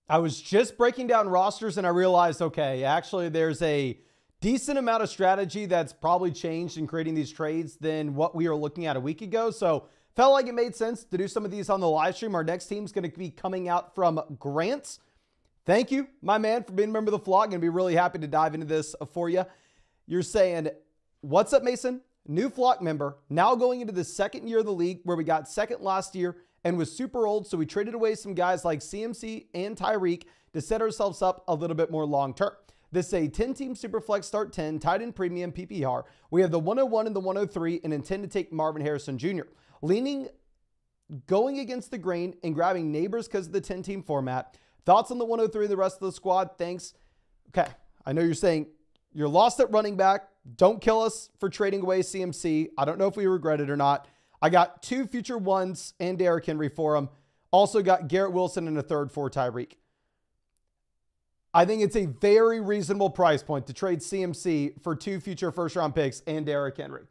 I was just breaking down rosters and I realized, okay, actually there's a decent amount of strategy that's probably changed in creating these trades than what we were looking at a week ago. So felt like it made sense to do some of these on the live stream. Our next team's going to be coming out from Grant. Thank you, my man, for being a member of the flock. Going to be really happy to dive into this for you. You're saying, what's up, Mason? New flock member, now going into the second year of the league where we got second last year and was super old. So we traded away some guys like CMC and Tyreek to set ourselves up a little bit more long-term. This is a 10-team Superflex start 10, tight end premium PPR. We have the 101 and the 103 and intend to take Marvin Harrison Jr. Going against the grain and grabbing Neighbors because of the 10-team format. Thoughts on the 103 and the rest of the squad? Thanks. Okay, I know you're saying you're lost at running back. Don't kill us for trading away CMC. I don't know if we regret it or not. I got 2 future ones and Derrick Henry for him. Also got Garrett Wilson and a third for Tyreek. I think it's a very reasonable price point to trade CMC for 2 future first-round picks and Derrick Henry.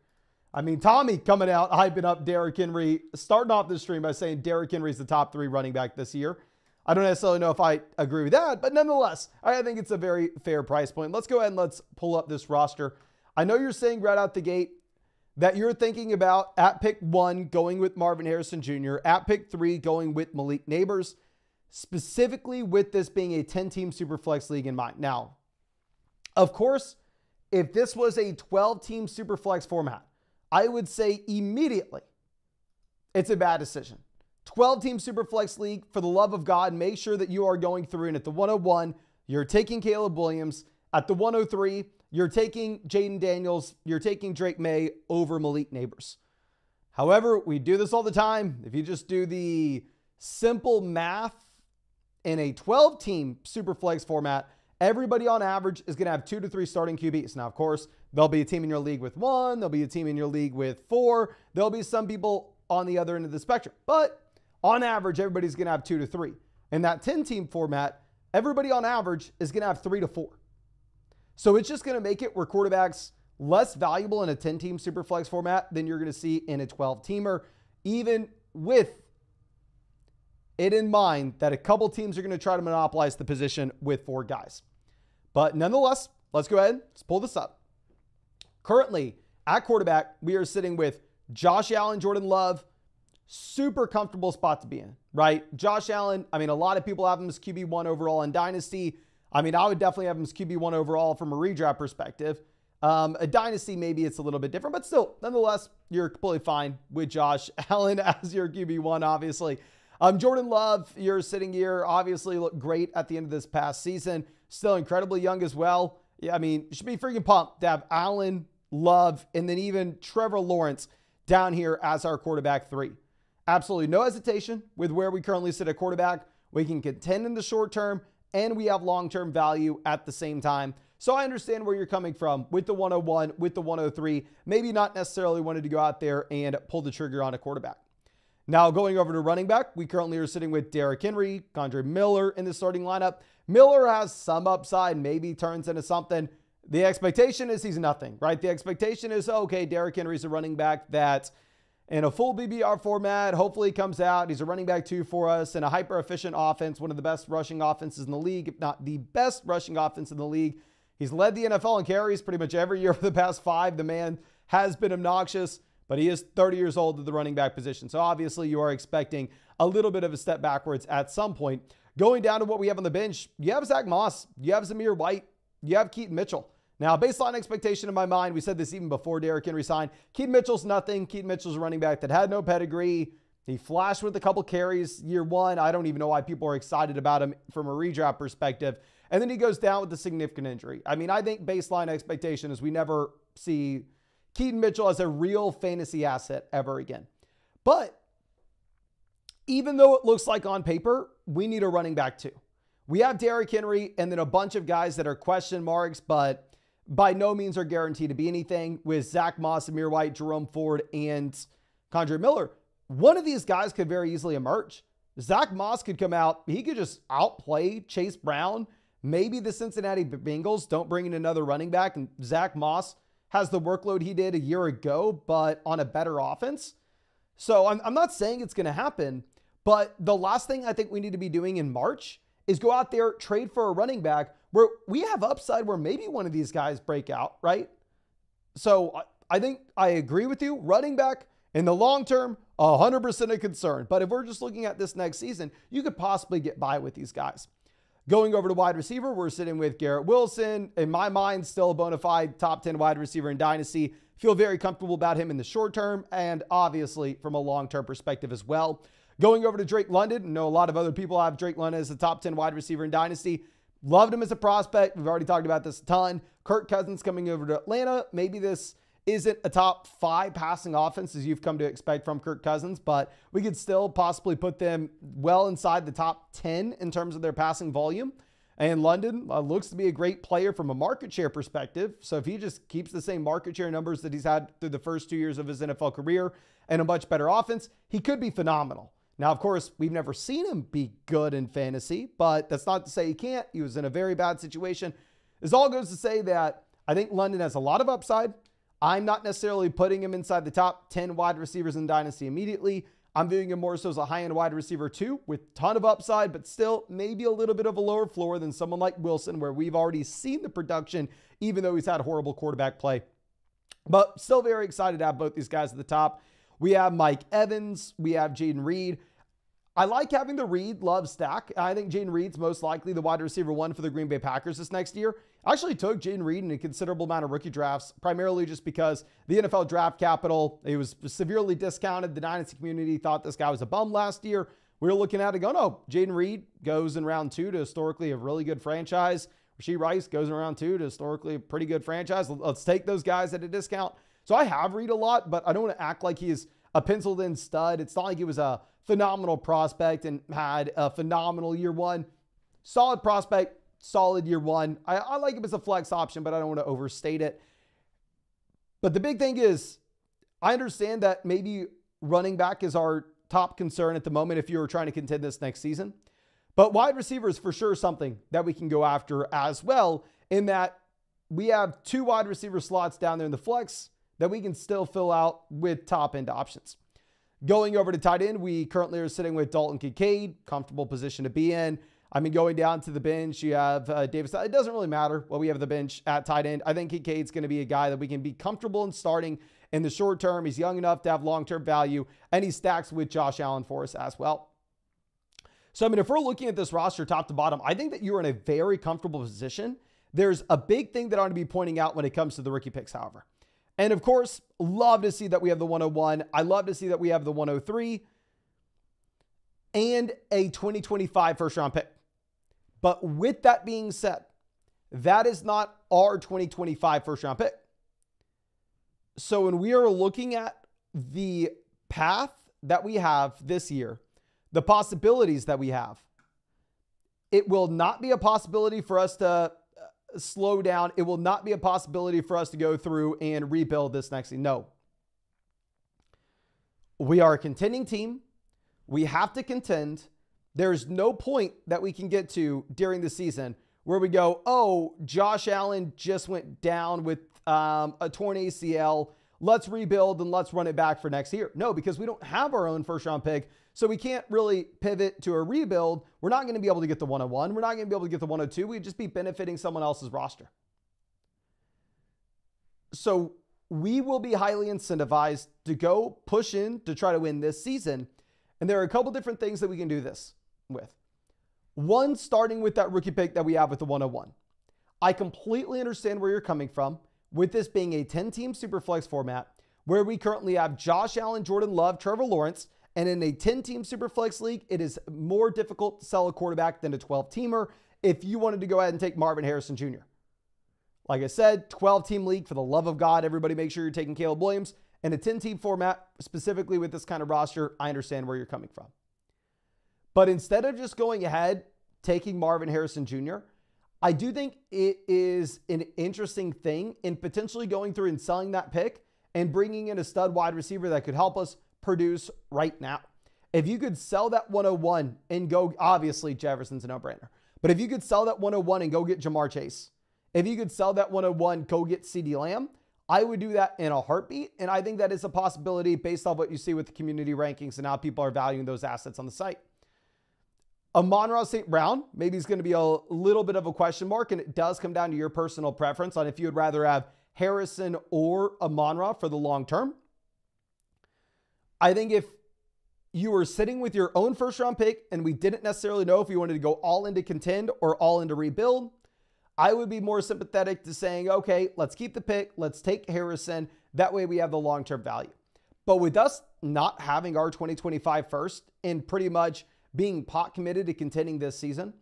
I mean, Tommy coming out, hyping up Derrick Henry, starting off this stream by saying Derrick Henry is the top 3 running back this year. I don't necessarily know if I agree with that, but nonetheless, I think it's a very fair price point. Let's go ahead and let's pull up this roster. I know you're saying right out the gate that you're thinking about at pick 1 going with Marvin Harrison Jr., at pick 3 going with Malik Neighbors, specifically with this being a 10-team Superflex league in mind. Now, of course, if this was a 12-team Superflex format, I would say immediately it's a bad decision. 12-team Superflex league, for the love of God, make sure that you are going through and at the 101, you're taking Caleb Williams. At the 103, you're taking Jaden Daniels. You're taking Drake May over Malik Neighbors. However, we do this all the time. If you just do the simple math in a 12-team Superflex format, everybody on average is going to have 2 to 3 starting QBs. Now, of course, there'll be a team in your league with 1. There'll be a team in your league with 4. There'll be some people on the other end of the spectrum. But on average, everybody's going to have 2 to 3. In that 10-team format, everybody on average is going to have 3 to 4. So it's just going to make it where quarterbacks less valuable in a 10-team Superflex format than you're going to see in a 12-teamer, even with it in mind that a couple teams are going to try to monopolize the position with 4 guys. But nonetheless, let's go ahead. Let's pull this up. Currently, at quarterback, we are sitting with Josh Allen, Jordan Love. Super comfortable spot to be in, right? Josh Allen, I mean, a lot of people have him as QB1 overall in Dynasty. I mean, I would definitely have him as QB1 overall from a redraft perspective. A Dynasty, maybe it's a little bit different, but still, nonetheless, you're completely fine with Josh Allen as your QB1, obviously. Jordan Love, you're sitting here, obviously looked great at the end of this past season. Still incredibly young as well. Yeah, I mean, you should be freaking pumped to have Allen, Love, and then even Trevor Lawrence down here as our quarterback 3. Absolutely no hesitation with where we currently sit at quarterback. We can contend in the short term, and we have long-term value at the same time. So I understand where you're coming from with the 101, with the 103, maybe not necessarily wanted to go out there and pull the trigger on a quarterback. Now going over to running back, we currently are sitting with Derrick Henry, Kendre Miller in the starting lineup. Miller has some upside, maybe turns into something. The expectation is he's nothing, right? The expectation is, okay, Derrick Henry's a running back that in a full BBR format, hopefully comes out. He's a running back 2 for us in a hyper-efficient offense, one of the best rushing offenses in the league, if not the best rushing offense in the league. He's led the NFL in carries pretty much every year for the past 5. The man has been obnoxious, but he is 30 years old at the running back position. So obviously you are expecting a little bit of a step backwards at some point. Going down to what we have on the bench, you have Zach Moss, you have Zamir White, you have Keaton Mitchell. Now, baseline expectation in my mind, we said this even before Derrick Henry signed. Keaton Mitchell's nothing. Keaton Mitchell's a running back that had no pedigree. He flashed with a couple carries year 1. I don't even know why people are excited about him from a redraft perspective. And then he goes down with a significant injury. I mean, I think baseline expectation is we never see Keaton Mitchell as a real fantasy asset ever again. But even though it looks like on paper, we need a running back too. We have Derrick Henry and then a bunch of guys that are question marks, but by no means are guaranteed to be anything with Zach Moss, Amir White, Jerome Ford, and Kendre Miller. One of these guys could very easily emerge. Zach Moss could come out. He could just outplay Chase Brown. Maybe the Cincinnati Bengals don't bring in another running back, and Zach Moss has the workload he did a year ago, but on a better offense. So I'm not saying it's going to happen, but the last thing I think we need to be doing in March is go out there, trade for a running back where we have upside where maybe one of these guys break out, right? So I think I agree with you. Running back in the long term, 100% a concern. But if we're just looking at this next season, you could possibly get by with these guys. Going over to wide receiver, we're sitting with Garrett Wilson. In my mind, still a bona fide top 10 wide receiver in Dynasty. Feel very comfortable about him in the short term and obviously from a long-term perspective as well. Going over to Drake London, I know a lot of other people have Drake London as a top 10 wide receiver in Dynasty. Loved him as a prospect. We've already talked about this a ton. Kirk Cousins coming over to Atlanta. Maybe this isn't a top 5 passing offense as you've come to expect from Kirk Cousins, but we could still possibly put them well inside the top 10 in terms of their passing volume. And London looks to be a great player from a market share perspective. So if he just keeps the same market share numbers that he's had through the first 2 years of his NFL career and a much better offense, he could be phenomenal. Now, of course, we've never seen him be good in fantasy, but that's not to say he can't. He was in a very bad situation. This all goes to say that I think London has a lot of upside. I'm not necessarily putting him inside the top 10 wide receivers in Dynasty immediately. I'm viewing him more so as a high-end wide receiver too, with ton of upside, but still maybe a little bit of a lower floor than someone like Wilson, where we've already seen the production, even though he's had horrible quarterback play. But still very excited to have both these guys at the top. We have Mike Evans. We have Jayden Reed. I like having the Reed-Love stack. I think Jayden Reed's most likely the wide receiver 1 for the Green Bay Packers this next year. I actually took Jayden Reed in a considerable amount of rookie drafts, primarily just because the NFL draft capital, it was severely discounted. The Dynasty community thought this guy was a bum last year. We were looking at it going, oh, Jayden Reed goes in round 2 to historically a really good franchise. Rashee Rice goes in round 2 to historically a pretty good franchise. Let's take those guys at a discount. So I have Reed a lot, but I don't want to act like he's a penciled in stud. It's not like he was a phenomenal prospect and had a phenomenal year 1. Solid prospect, solid year 1. I like him as a flex option, but I don't want to overstate it. But the big thing is, I understand that maybe running back is our top concern at the moment if you're trying to contend this next season. But wide receiver is for sure something that we can go after as well, in that we have 2 wide receiver slots down there in the flex that we can still fill out with top end options. Going over to tight end, we currently are sitting with Dalton Kincaid, comfortable position to be in. I mean, going down to the bench, you have Davis. It doesn't really matter what we have at the bench at tight end. I think Kincaid's going to be a guy that we can be comfortable in starting in the short term. He's young enough to have long-term value, and he stacks with Josh Allen for us as well. So, I mean, if we're looking at this roster top to bottom, I think that you're in a very comfortable position. There's a big thing that I want to be pointing out when it comes to the rookie picks, however. And of course, love to see that we have the 101. I love to see that we have the 103 and a 2025 first round pick. But with that being said, that is not our 2025 first round pick. So when we are looking at the path that we have this year, the possibilities that we have, it will not be a possibility for us to slow down. It will not be a possibility for us to go through and rebuild this next season. No. We are a contending team. We have to contend. There's no point that we can get to during the season where we go, oh, Josh Allen just went down with a torn ACL. Let's rebuild and let's run it back for next year. No, because we don't have our own first round pick. So we can't really pivot to a rebuild. We're not going to be able to get the 101. We're not going to be able to get the 102. We'd just be benefiting someone else's roster. So we will be highly incentivized to go push in to try to win this season. And there are a couple different things that we can do this with. One, starting with that rookie pick that we have with the 101. I completely understand where you're coming from with this being a 10-team Superflex format where we currently have Josh Allen, Jordan Love, Trevor Lawrence. And in a 10-team Superflex league, it is more difficult to sell a quarterback than a 12-teamer if you wanted to go ahead and take Marvin Harrison Jr. Like I said, 12-team league, for the love of God, everybody make sure you're taking Caleb Williams. In a 10-team format, specifically with this kind of roster, I understand where you're coming from. But instead of just going ahead, taking Marvin Harrison Jr., I do think it is an interesting thing in potentially going through and selling that pick and bringing in a stud wide receiver that could help us produce right now. If you could sell that 101 and go, obviously Jefferson's a no-brainer, but if you could sell that 101 and go get Jamar Chase, if you could sell that 101, go get CeeDee Lamb, I would do that in a heartbeat. And I think that is a possibility based on what you see with the community rankings and how people are valuing those assets on the site. Amon-Ra St. Brown, maybe he's going to be a little bit of a question mark, and it does come down to your personal preference on if you would rather have Harrison or Amon-Ra for the long term. I think if you were sitting with your own first round pick and we didn't necessarily know if you wanted to go all into contend or all into rebuild, I would be more sympathetic to saying, okay, let's keep the pick. Let's take Harrison. That way we have the long-term value. But with us not having our 2025 first and pretty much being pot committed to contending this season,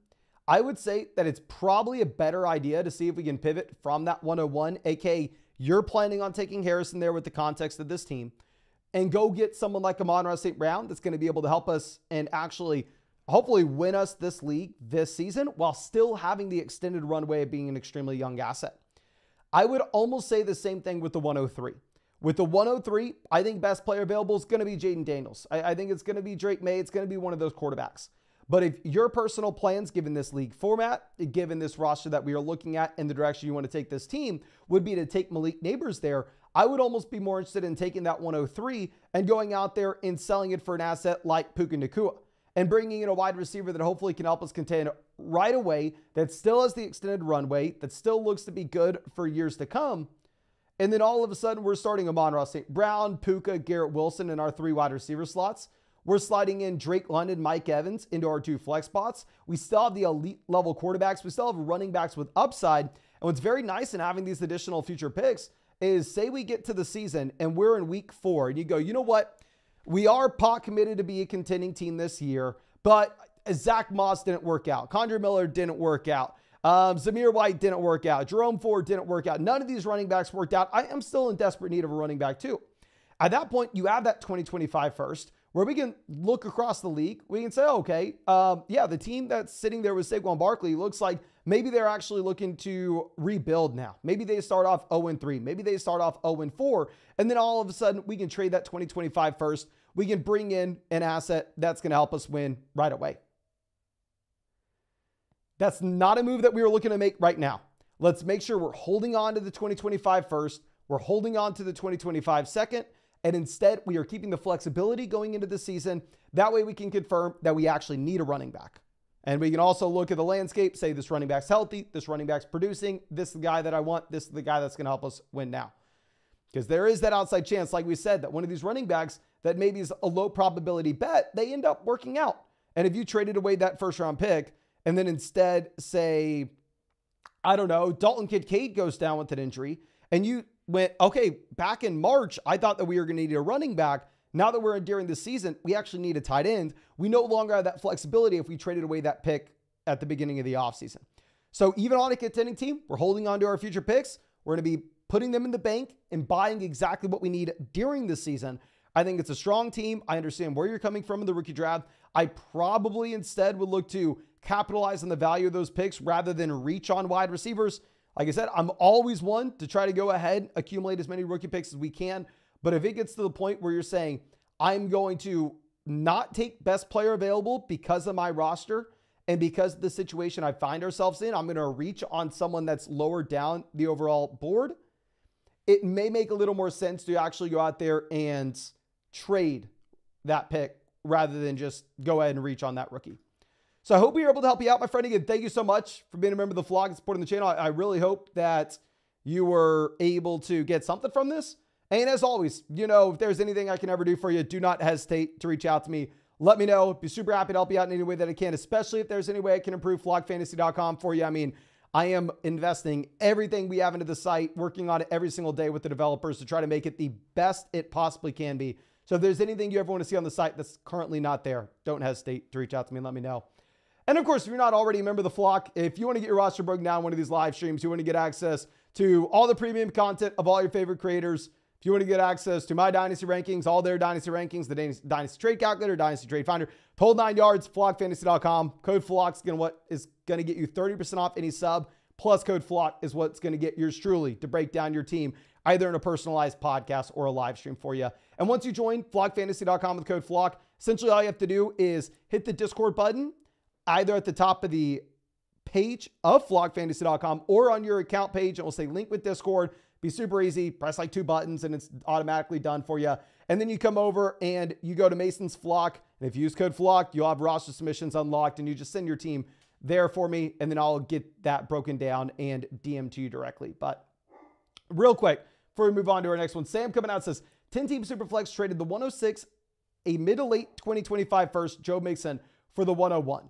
I would say that it's probably a better idea to see if we can pivot from that 101, aka you're planning on taking Harrison there with the context of this team, and go get someone like Amon-Ra St. Brown that's going to be able to help us and actually hopefully win us this league this season while still having the extended runway of being an extremely young asset. I would almost say the same thing with the 103. With the 103, I think best player available is going to be Jayden Daniels. I think it's going to be Drake May. It's going to be one of those quarterbacks. But if your personal plans, given this league format, given this roster that we are looking at and the direction you want to take this team, would be to take Malik Nabers there, I would almost be more interested in taking that 103 and going out there and selling it for an asset like Puka Nacua and bringing in a wide receiver that hopefully can help us contend right away, that still has the extended runway, that still looks to be good for years to come. And then all of a sudden, we're starting Amon-Ra St. Brown, Puka, Garrett Wilson in our 3 wide receiver slots. We're sliding in Drake London, Mike Evans into our 2 flex spots. We still have the elite level quarterbacks. We still have running backs with upside. And what's very nice in having these additional future picks is, say we get to the season and we're in week 4 and you go, you know what? We are pot committed to be a contending team this year, but Zach Moss didn't work out. Kondre Miller didn't work out. Zamir White didn't work out. Jerome Ford didn't work out. None of these running backs worked out. I am still in desperate need of a running back too. At that point, you have that 2025 first where we can look across the league. We can say, okay, yeah, the team that's sitting there with Saquon Barkley looks like maybe they're actually looking to rebuild now. Maybe they start off 0-3. Maybe they start off 0-4. And then all of a sudden we can trade that 2025 first. We can bring in an asset that's going to help us win right away. That's not a move that we are looking to make right now. Let's make sure we're holding on to the 2025 first. We're holding on to the 2025 second. And instead, we are keeping the flexibility going into the season. That way we can confirm that we actually need a running back. And we can also look at the landscape, say this running back's healthy, this running back's producing, this is the guy that I want, this is the guy that's going to help us win now. Because there is that outside chance, like we said, that one of these running backs that maybe is a low probability bet, they end up working out. And if you traded away that first round pick, and then instead say, I don't know, Dalton Kincaid goes down with an injury, and you went, okay, back in March, I thought that we were going to need a running back. Now that we're during the season, we actually need a tight end. We no longer have that flexibility if we traded away that pick at the beginning of the offseason. So even on a contending team, we're holding on to our future picks. We're going to be putting them in the bank and buying exactly what we need during the season. I think it's a strong team. I understand where you're coming from in the rookie draft. I probably instead would look to capitalize on the value of those picks rather than reach on wide receivers. Like I said, I'm always one to try to go ahead, accumulate as many rookie picks as we can. But if it gets to the point where you're saying, I'm going to not take best player available because of my roster and because of the situation I find ourselves in, I'm going to reach on someone that's lower down the overall board, it may make a little more sense to actually go out there and trade that pick rather than just go ahead and reach on that rookie. So I hope we were able to help you out, my friend. Again, thank you so much for being a member of the vlog and supporting the channel. I really hope that you were able to get something from this. And as always, you know, if there's anything I can ever do for you, do not hesitate to reach out to me. Let me know. I'd be super happy to help you out in any way that I can, especially if there's any way I can improve flogfantasy.com for you. I mean, I am investing everything we have into the site, working on it every single day with the developers to try to make it the best it possibly can be. So if there's anything you ever want to see on the site that's currently not there, don't hesitate to reach out to me and let me know. And of course, if you're not already a member of the flock, if you want to get your roster broken down in one of these live streams, you want to get access to all the premium content of all your favorite creators, if you want to get access to my Dynasty rankings, all their Dynasty rankings, the Dynasty Trade Calculator, Dynasty Trade Finder, whole 9 yards, flogfantasy.com. Code FLOCK is going to get you 30% off any sub, plus code FLOCK is what's going to get yours truly to break down your team, either in a personalized podcast or a live stream for you. And once you join flogfantasy.com with code FLOCK, essentially all you have to do is hit the Discord button, either at the top of the page of flogfantasy.com or on your account page. It will say link with Discord. Be super easy. Press like 2 buttons and it's automatically done for you. And then you come over and you go to Mason's Flock. And if you use code FLOCK, you'll have roster submissions unlocked and you just send your team there for me. And then I'll get that broken down and DM to you directly. But real quick, before we move on to our next one, Sam coming out says, 10-team Superflex traded the 106, a mid to late 2025 first, Joe Mixon, for the 101.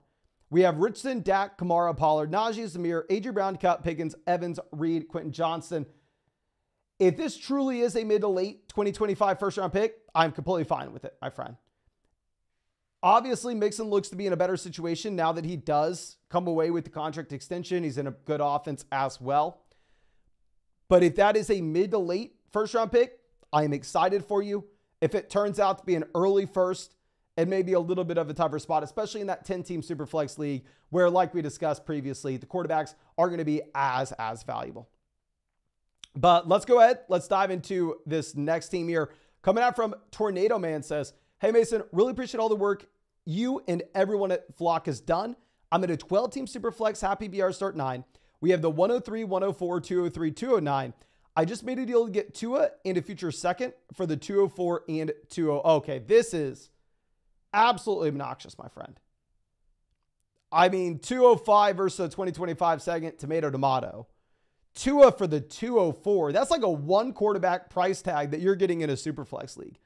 We have Richardson, Dak, Kamara, Pollard, Najee, Zamir, A.J. Brown, Kupp, Pickens, Evans, Reed, Quentin Johnston. If this truly is a mid to late 2025 first round pick, I'm completely fine with it, my friend. Obviously, Mixon looks to be in a better situation now that he does come away with the contract extension. He's in a good offense as well. But if that is a mid to late first round pick, I am excited for you. If it turns out to be an early first, it may be a little bit of a tougher spot, especially in that 10-team Superflex league where, like we discussed previously, the quarterbacks are going to be as valuable. But let's go ahead. Let's dive into this next team here. Coming out from Tornado Man says, hey, Mason, really appreciate all the work you and everyone at Flock has done. I'm in a 12-team Superflex Happy BR Start 9. We have the 103, 104, 203, 209. I just made a deal to get Tua and a future second for the 204 and 20. Okay, this is absolutely obnoxious, my friend. I mean, 205 versus a 2025 second, tomato. Tua for the 204. That's like a 1 quarterback price tag that you're getting in a Superflex league.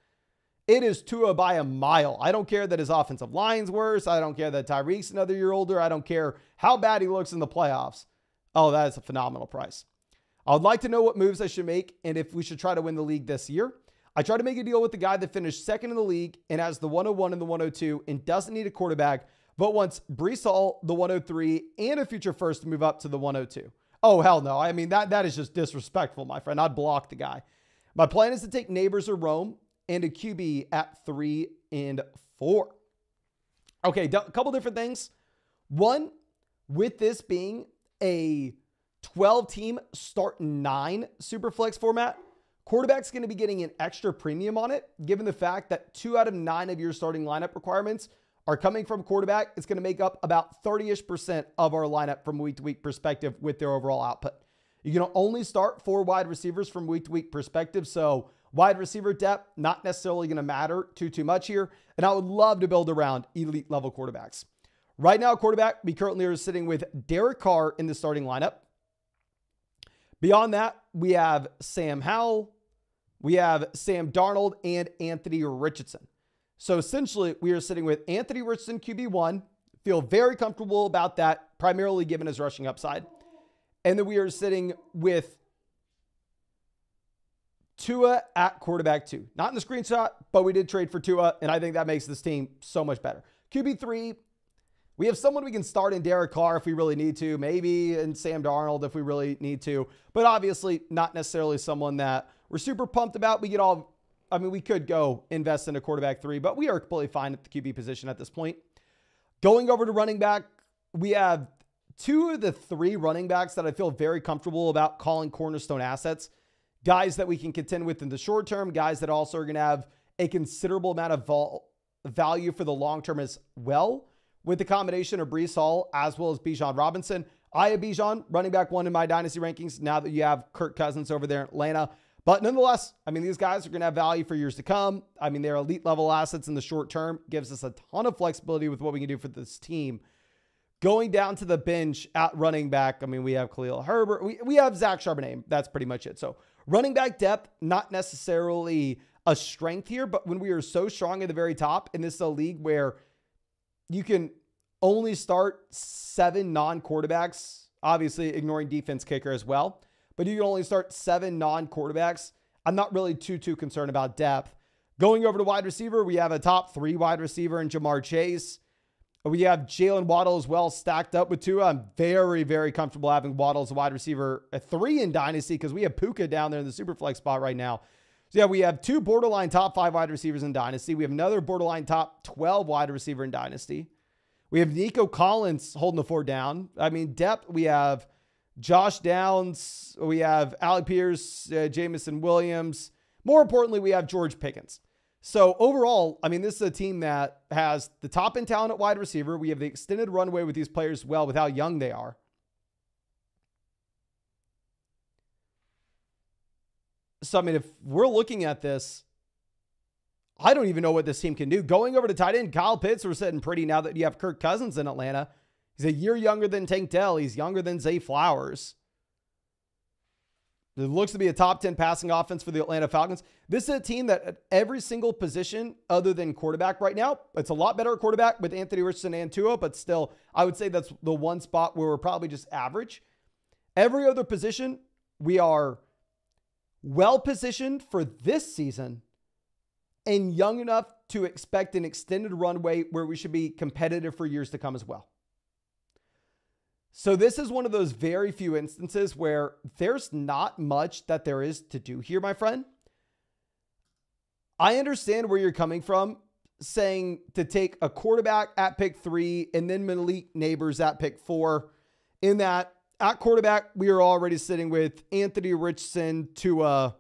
It is Tua by a mile. I don't care that his offensive line's worse. I don't care that Tyreek's another year older. I don't care how bad he looks in the playoffs. Oh, that is a phenomenal price. I would like to know what moves I should make and if we should try to win the league this year. I tried to make a deal with the guy that finished second in the league and has the 101 and the 102 and doesn't need a quarterback, but wants Breece Hall, the 103, and a future first to move up to the 102. Oh, hell no. I mean, that is just disrespectful, my friend. I'd block the guy. My plan is to take Neighbors or Rome and a QB at 3 and 4. Okay, a couple different things. One, with this being a 12-team Start 9 Superflex format, quarterback's going to be getting an extra premium on it, given the fact that 2 out of 9 of your starting lineup requirements are coming from quarterback. It's going to make up about 30-ish% of our lineup from week-to-week perspective with their overall output. You can only start 4 wide receivers from week-to-week perspective, so wide receiver depth, not necessarily going to matter too much here, and I would love to build around elite-level quarterbacks. Right now, quarterback, we currently are sitting with Derek Carr in the starting lineup. Beyond that, we have Sam Howell, we have Sam Darnold, and Anthony Richardson. So essentially, we are sitting with Anthony Richardson, QB1. Feel very comfortable about that, primarily given his rushing upside. And then we are sitting with Tua at quarterback 2. Not in the screenshot, but we did trade for Tua, and I think that makes this team so much better. QB3, we have someone we can start in Derek Carr if we really need to, maybe in Sam Darnold if we really need to, but obviously not necessarily someone that we're super pumped about. We could go invest in a quarterback 3, but we are completely fine at the QB position at this point. Going over to running back, we have 2 of the 3 running backs that I feel very comfortable about calling cornerstone assets. Guys that we can contend with in the short term, guys that also are going to have a considerable amount of value for the long term as well, with the combination of Breece Hall as well as Bijan Robinson. I have Bijan running back 1 in my dynasty rankings now that you have Kirk Cousins over there in Atlanta. But nonetheless, these guys are going to have value for years to come. They're elite level assets in the short term. Gives us a ton of flexibility with what we can do for this team. Going down to the bench at running back, we have Khalil Herbert. We have Zach Charbonnet. That's pretty much it. So running back depth, not necessarily a strength here, but when we are so strong at the very top, and this is a league where you can only start 7 non-quarterbacks, obviously ignoring defense kicker as well, but you can only start 7 non-quarterbacks. I'm not really too concerned about depth. Going over to wide receiver, we have a top 3 wide receiver in Jamar Chase. We have Jalen Waddle as well stacked up with Tua. I'm very comfortable having Waddle as a wide receiver at 3 in Dynasty because we have Puka down there in the Superflex spot right now. So yeah, we have 2 borderline top 5 wide receivers in Dynasty. We have another borderline top 12 wide receiver in Dynasty. We have Nico Collins holding the fort down. Depth, we have Josh Downs. We have Alec Pierce, Jamison Williams. More importantly, we have George Pickens. So overall, this is a team that has the top end talent at wide receiver. We have the extended runway with these players as well with how young they are. So, I mean, if we're looking at this, I don't even know what this team can do. Going over to tight end, Kyle Pitts, we're sitting pretty now that you have Kirk Cousins in Atlanta. He's a year younger than Tank Dell. He's younger than Zay Flowers. It looks to be a top 10 passing offense for the Atlanta Falcons. This is a team that at every single position other than quarterback right now, it's a lot better at quarterback with Anthony Richardson and Tua, but still, I would say that's the one spot where we're probably just average. Every other position, we are well positioned for this season and young enough to expect an extended runway where we should be competitive for years to come as well. So this is one of those very few instances where there's not much that there is to do here, my friend. I understand where you're coming from, saying to take a quarterback at pick 3 and then Malik Neighbors at pick 4. In that, at quarterback, we are already sitting with Anthony Richardson, Tua,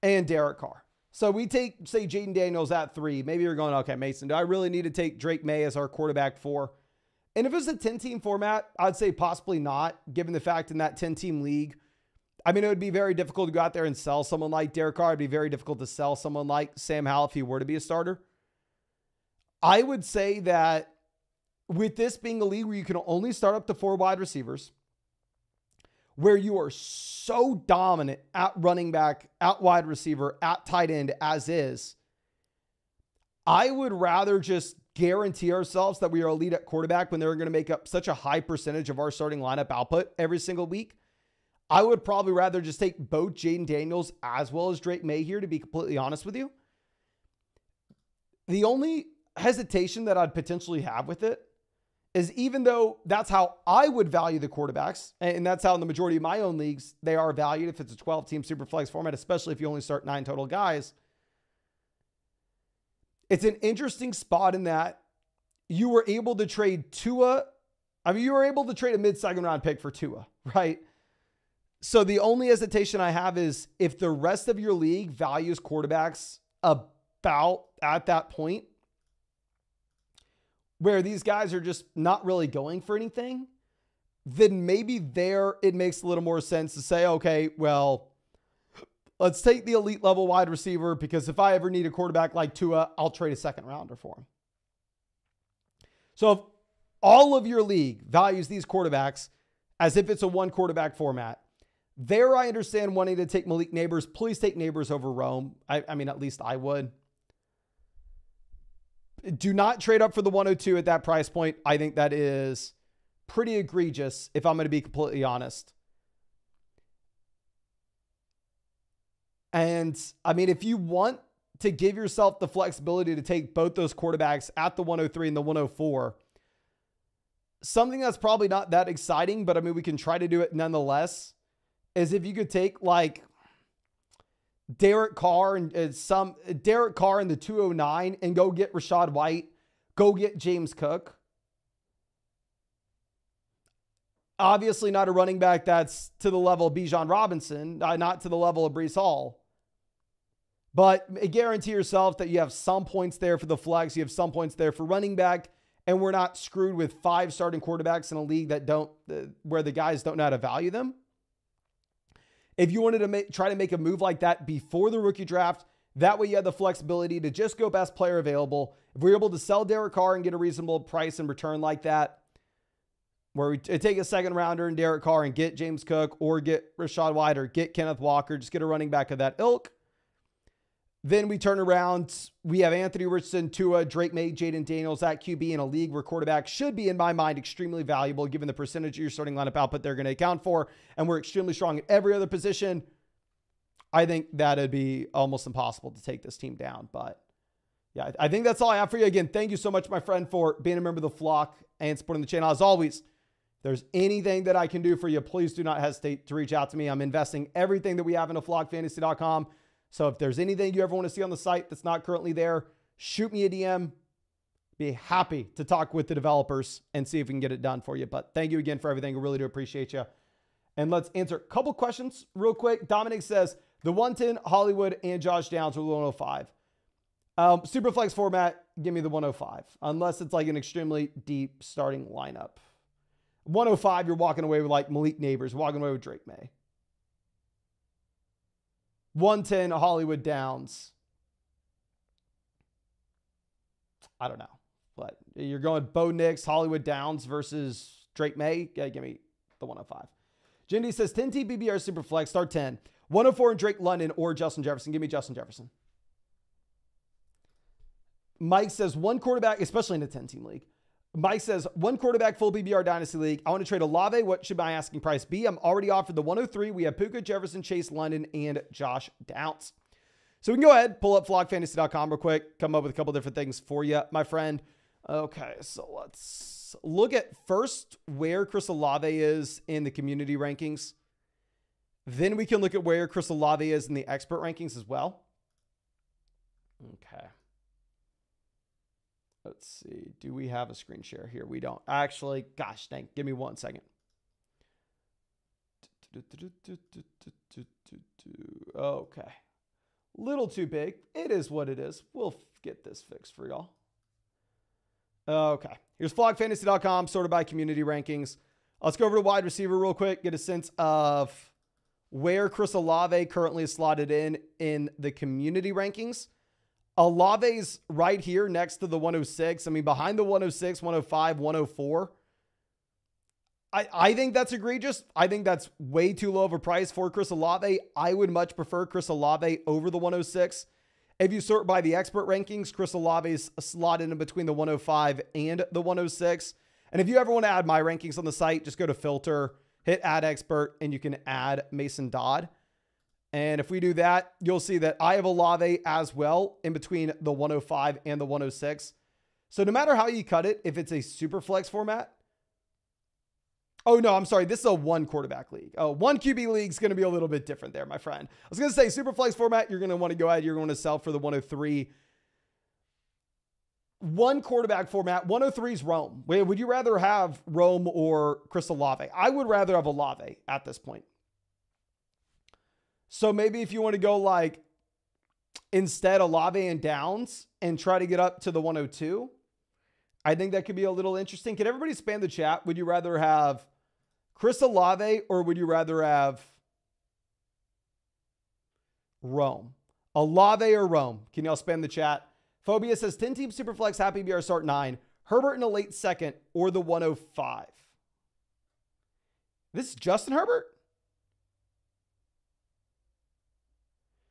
and Derek Carr. So we take, say, Jaden Daniels at 3. Maybe you're going, okay, Mason, do I really need to take Drake May as our quarterback 4? And if it's a 10-team format, I'd say possibly not, given the fact in that 10-team league. I mean, it would be very difficult to go out there and sell someone like Derek Carr. It'd be very difficult to sell someone like Sam Howell if he were to be a starter. I would say that with this being a league where you can only start up to 4 wide receivers, where you are so dominant at running back, at wide receiver, at tight end as is, I would rather just guarantee ourselves that we are elite at quarterback when they're going to make up such a high percentage of our starting lineup output every single week. I would probably rather just take both Jaden Daniels as well as Drake May here, to be completely honest with you. The only hesitation that I'd potentially have with it is, even though that's how I would value the quarterbacks, and that's how in the majority of my own leagues they are valued if it's a 12-team super flex format, especially if you only start 9 total guys. It's an interesting spot in that you were able to trade Tua. I mean, you were able to trade a mid-second round pick for Tua, right? So the only hesitation I have is if the rest of your league values quarterbacks about at that point where these guys are just not really going for anything, then maybe there it makes a little more sense to say, okay, well, let's take the elite level wide receiver, because if I ever need a quarterback like Tua, I'll trade a second rounder for him. So if all of your league values these quarterbacks as if it's a 1 quarterback format, there I understand wanting to take Malik Neighbors. Please take Neighbors over Rome. I mean, at least I would. Do not trade up for the 102 at that price point. I think that is pretty egregious, if I'm going to be completely honest. And I mean, if you want to give yourself the flexibility to take both those quarterbacks at the 103 and the 104, something that's probably not that exciting, but I mean, we can try to do it nonetheless, is if you could take like Derek Carr and Derek Carr in the 209 and go get Rachaad White, go get James Cook. Obviously not a running back that's to the level of Bijan Robinson, not to the level of Breece Hall. But guarantee yourself that you have some points there for the flex, you have some points there for running back, and we're not screwed with 5 starting quarterbacks in a league that where the guys don't know how to value them. If you wanted to try to make a move like that before the rookie draft, that way you have the flexibility to just go best player available. If we're able to sell Derek Carr and get a reasonable price in return like that, where we take a second rounder in Derek Carr and get James Cook or get Rachaad White or get Kenneth Walker, just get a running back of that ilk. Then we turn around. We have Anthony Richardson, Tua, Drake May, Jaden Daniels at QB in a league where quarterback should be, in my mind, extremely valuable given the percentage of your starting lineup output they're going to account for. And we're extremely strong at every other position. I think that'd be almost impossible to take this team down. But yeah, I think that's all I have for you. Again, thank you so much, my friend, for being a member of the flock and supporting the channel. As always, if there's anything that I can do for you, please do not hesitate to reach out to me. I'm investing everything that we have into flockfantasy.com. So if there's anything you ever want to see on the site that's not currently there, shoot me a DM. Be happy to talk with the developers and see if we can get it done for you. But thank you again for everything. I really do appreciate you. And let's answer a couple questions real quick. Dominic says, the 110, Hollywood, and Josh Downs with 105. Superflex format, give me the 105. Unless it's like an extremely deep starting lineup. 105, you're walking away with like Malik Neighbors, walking away with Drake May. 110 Hollywood Downs. I don't know. But you're going Bo Nix, Hollywood Downs versus Drake May. Yeah, give me the 105. Jindy says 10 TBBR Superflex, start 10. 104 and Drake London or Justin Jefferson. Give me Justin Jefferson. Mike says one quarterback, especially in a 10-team league. Mike says one quarterback, full PBR Dynasty League. I want to trade Olave. What should my asking price be? I'm already offered the 103. We have Puka, Jefferson, Chase, London, and Josh Downs. So we can go ahead, pull up flockfantasy.com real quick, come up with a couple different things for you, my friend. Okay, so let's look at first where Chris Olave is in the community rankings. Then we can look at where Chris Olave is in the expert rankings as well. Okay. Let's see. Do we have a screen share here? We don't. Actually, gosh dang. Give me 1 second. Okay. Little too big. It is what it is. We'll get this fixed for y'all. Okay. Here's flockfantasy.com, sorted by community rankings. Let's go over to wide receiver real quick, get a sense of where Chris Olave currently is slotted in the community rankings. Olave's right here next to the 106. I mean, behind the 106, 105, 104. I think that's egregious. I think that's way too low of a price for Chris Olave. I would much prefer Chris Olave over the 106. If you sort by the expert rankings, Chris Olave is slotted in between the 105 and the 106. And if you ever want to add my rankings on the site, just go to filter, hit add expert, and you can add Mason Dodd. And if we do that, you'll see that I have Olave as well in between the 105 and the 106. So no matter how you cut it, if it's a super flex format, oh no, I'm sorry. This is a one quarterback league. Oh, one QB league is going to be a little bit different there, my friend. I was going to say super flex format. You're going to want to go ahead. You're going to sell for the 103. One quarterback format. 103 is Rome. Would you rather have Rome or Chris Olave? I would rather have Olave at this point. So maybe if you want to go like instead Olave and Downs and try to get up to the 102, I think that could be a little interesting. Can everybody spam the chat? Would you rather have Chris Olave or would you rather have Rome? Olave or Rome? Can y'all spam the chat? Phobia says 10-team Superflex, happy BR start 9. Herbert in a late second or the 105. This is Justin Herbert?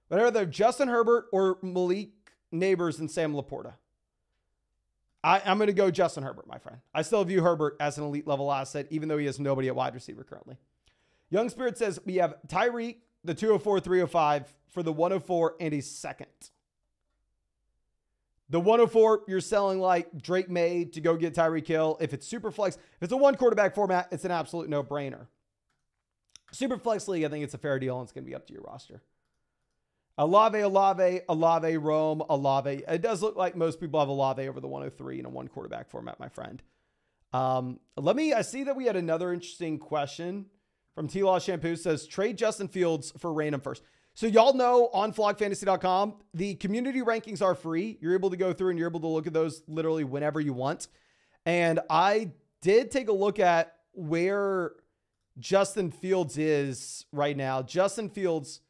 But either Justin Herbert or Malik Neighbors and Sam Laporta. I'm going to go Justin Herbert, my friend. I still view Herbert as an elite level asset, even though he has nobody at wide receiver currently. Young Spirit says we have Tyreek, the 204, 305 for the 104 and a second. The 104, you're selling like Drake May to go get Tyreek Hill. If it's super flex, if it's a one quarterback format, it's an absolute no-brainer. Super flex league, I think it's a fair deal and it's going to be up to your roster. Olave, Rome, Olave. It does look like most people have Olave over the 103 in a one quarterback format, my friend. I see that we had another interesting question from T-Law Shampoo. Says, trade Justin Fields for random first. So y'all know on flockfantasy.com, the community rankings are free. You're able to go through and you're able to look at those literally whenever you want. And I did take a look at where Justin Fields is right now. Justin Fields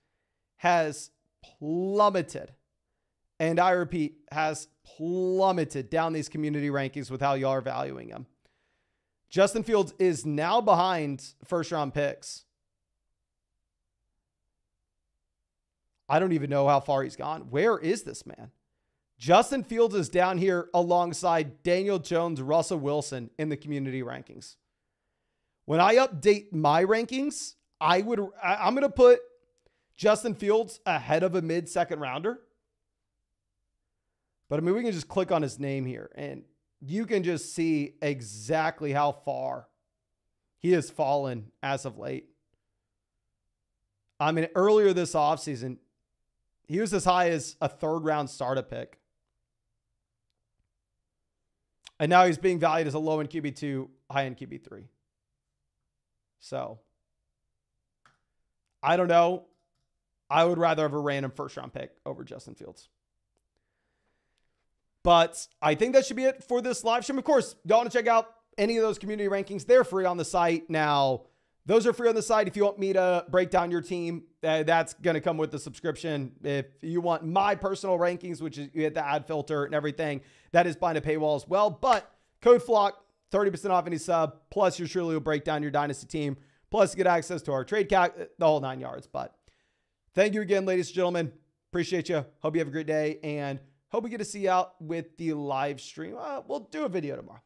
has plummeted, and I repeat, has plummeted down these community rankings with how y'all are valuing him. Justin Fields is now behind first round picks. I don't even know how far he's gone. Where is this man? Justin Fields is down here alongside Daniel Jones, Russell Wilson in the community rankings. When I update my rankings, I'm going to put Justin Fields ahead of a mid-second rounder. But I mean, we can just click on his name here and you can just see exactly how far he has fallen as of late. I mean, earlier this offseason, he was as high as a third-round startup pick. And now he's being valued as a low-end QB2, high-end QB3. So, I don't know. I would rather have a random first-round pick over Justin Fields. But I think that should be it for this live stream. Of course, y'all want to check out any of those community rankings. They're free on the site. Now, Those are free on the site. If you want me to break down your team, that's going to come with the subscription. If you want my personal rankings, which is you get the ad filter and everything, that is behind a paywall as well. But code FLOCK, 30% off any sub, plus your Shirley will break down your dynasty team, plus get access to our trade cap, the whole 9 yards. But thank you again, ladies and gentlemen. Appreciate you. Hope you have a great day, and hope we get to see you out with the live stream. We'll do a video tomorrow.